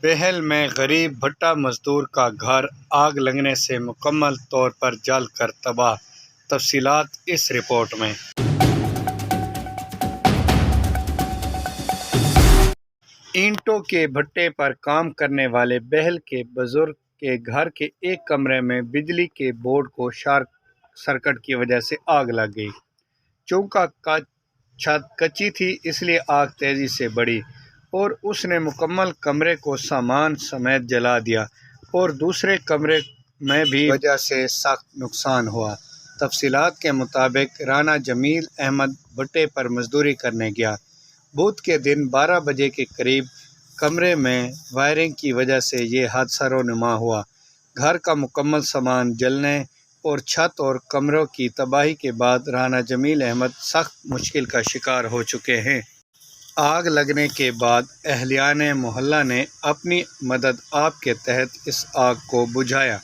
بہل میں غریب بھٹا مزدور کا گھر آگ لگنے سے مکمل طور پر جل کر تباہ۔ تفصیلات اس رپورٹ میں۔ اینٹوں کے بھٹے پر کام کرنے والے بہل کے بزرگ کے گھر کے ایک کمرے میں بجلی کے بورڈ کو شارٹ سرکٹ کی وجہ سے آگ لگ گئی۔ چونکہ چھت کچی تھی اس لیے آگ تیزی سے بڑھی اور اس نے مکمل کمرے کو سامان سمیت جلا دیا اور دوسرے کمرے میں بھی وجہ سے سخت نقصان ہوا۔ تفصیلات کے مطابق رانا جمیل احمد بھٹے پر مزدوری کرنے گیا۔ بدھ کے دن 12 بجے کے قریب کمرے میں وائرنگ کی وجہ سے یہ حادثہ رونما ہوا۔ گھر کا مکمل سامان جلنے اور چھت اور کمروں کی تباہی کے بعد رانا جمیل احمد سخت مشکل کا شکار ہو چکے ہیں۔ آگ لگنے کے بعد اہلیان محلہ نے اپنی مدد آپ کے تحت اس آگ کو بجھایا۔